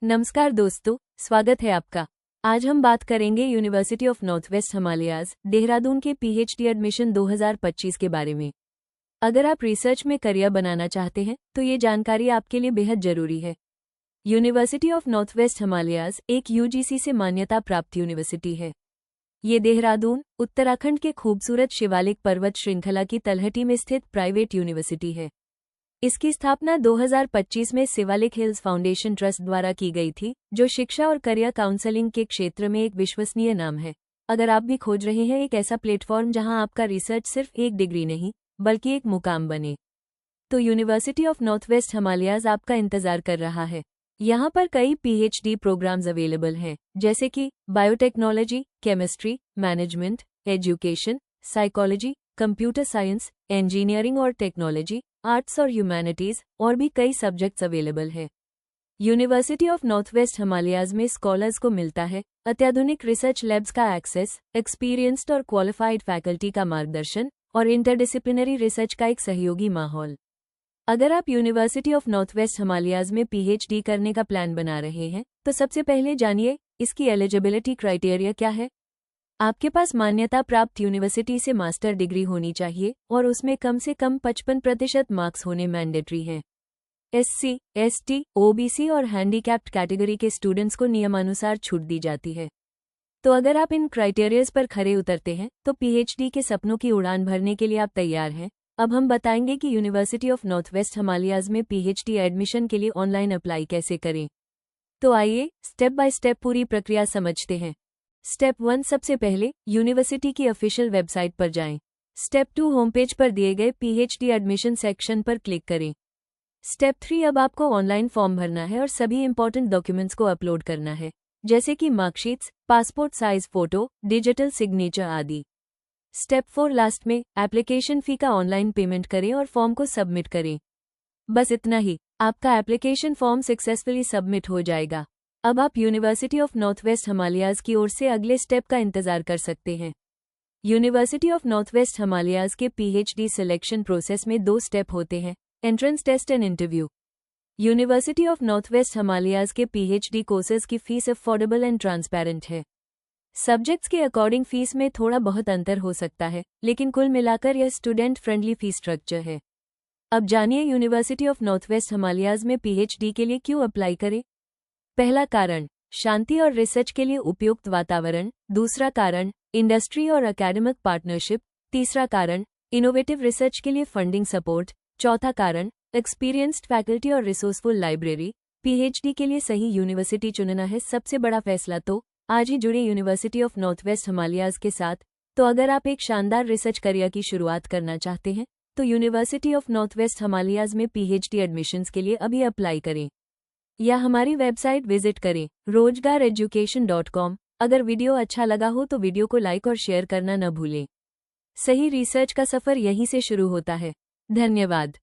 नमस्कार दोस्तों, स्वागत है आपका। आज हम बात करेंगे university of north west Himalayas Dehradun के पीएचडी एडमिशन 2025 के बारे में। अगर आप रिसर्च में करियर बनाना चाहते हैं तो ये जानकारी आपके लिए बेहद जरूरी है। University of north west Himalayas एक यूजीसी से मान्यता प्राप्त यूनिवर्सिटी है। ये देहरादून, उत्तराखंड के खूबसूरत शिवालिक पर्वत श्रृंखला की तलहटी में स्थित प्राइवेट यूनिवर्सिटी है। इसकी स्थापना 2025 में शिवालिक हिल्स फाउंडेशन ट्रस्ट द्वारा की गई थी, जो शिक्षा और करियर काउंसलिंग के क्षेत्र में एक विश्वसनीय नाम है। अगर आप भी खोज रहे हैं एक ऐसा प्लेटफॉर्म जहां आपका रिसर्च सिर्फ एक डिग्री नहीं बल्कि एक मुकाम बने, तो university of north west Himalayas आपका इंतजार कर रहा है। यहाँ पर कई पीएचडी प्रोग्राम्स अवेलेबल हैं, जैसे कि biotechnology, chemistry, management, education, psychology, computer science, engineering और टेक्नोलॉजी, आर्ट्स और ह्यूमैनिटीज और भी कई सब्जेक्ट्स अवेलेबल है। University of north west Himalayas में स्कॉलर्स को मिलता है अत्याधुनिक रिसर्च लैब्स का एक्सेस, एक्सपीरियंस्ड और क्वालिफाइड फैकल्टी का मार्गदर्शन और इंटरडिसिप्लिनरी रिसर्च का एक सहयोगी माहौल। अगर आप university of north west Himalayas में पीएचडी करने का प्लान बना रहे हैं तो सबसे पहले जानिए इसकी एलिजिबिलिटी क्राइटेरिया क्या है। आपके पास मान्यता प्राप्त यूनिवर्सिटी से मास्टर डिग्री होनी चाहिए और उसमें कम से कम 55% मार्क्स होने मैंडेटरी हैं। एससी, एसटी, ओबीसी और हैंडीकैप्ड कैटेगरी के स्टूडेंट्स को नियमानुसार छूट दी जाती है। तो अगर आप इन क्राइटेरियाज पर खरे उतरते हैं तो पीएचडी के सपनों की उड़ान भरने के लिए आप तैयार हैं। अब हम बताएंगे कि university of north west Himalayas में पीएचडी एडमिशन के लिए ऑनलाइन अप्लाई कैसे करें। तो आइए स्टेप बाय स्टेप पूरी प्रक्रिया समझते हैं। स्टेप 1, सबसे पहले यूनिवर्सिटी की ऑफिशियल वेबसाइट पर जाएं। स्टेप 2, होम पेज पर दिए गए पीएचडी एडमिशन सेक्शन पर क्लिक करें। स्टेप 3, अब आपको ऑनलाइन फॉर्म भरना है और सभी इंपॉर्टेंट डॉक्यूमेंट्स को अपलोड करना है, जैसे कि marksheets, passport size photo, digital signature आदि। स्टेप 4, लास्ट में एप्लीकेशन फी का ऑनलाइन पेमेंट करें और फॉर्म को सबमिट करें। बस इतना ही, आपका एप्लीकेशन फॉर्म सक्सेसफुली सबमिट हो जाएगा। अब आप university of north west Himalayas की ओर से अगले स्टेप का इंतजार कर सकते हैं। University of north west Himalayas के पीएचडी सिलेक्शन प्रोसेस में 2 स्टेप होते हैं, entrance test and interview. University of north west Himalayas के पीएचडी कोर्सेज की फीस अफोर्डेबल एंड ट्रांसपेरेंट है। सब्जेक्ट्स के अकॉर्डिंग फीस में थोड़ा बहुत अंतर हो सकता है, लेकिन कुल मिलाकर यह स्टूडेंट फ्रेंडली फीस स्ट्रक्चर है। अब जानिए university of north west Himalayas में पीएचडी के लिए क्यों अप्लाई करें। पहला कारण, शांति और रिसर्च के लिए उपयुक्त वातावरण। दूसरा कारण, इंडस्ट्री और एकेडमिक पार्टनरशिप। तीसरा कारण, इनोवेटिव रिसर्च के लिए फंडिंग सपोर्ट। चौथा कारण, एक्सपीरियंस्ड फैकल्टी और रिसोर्सफुल लाइब्रेरी। पीएचडी के लिए सही यूनिवर्सिटी चुनना है सबसे बड़ा फैसला, तो आज ही जुड़े university of north west Himalayas के साथ। तो अगर आप एक शानदार रिसर्च करियर की शुरुआत करना चाहते हैं तो university of north west Himalayas में पीएचडी एडमिशन्स के लिए अभी अप्लाई करें या हमारी वेबसाइट विजिट करें rozgareducation.com। अगर वीडियो अच्छा लगा हो तो वीडियो को लाइक और शेयर करना न भूलें। सही रिसर्च का सफर यहीं से शुरू होता है। धन्यवाद।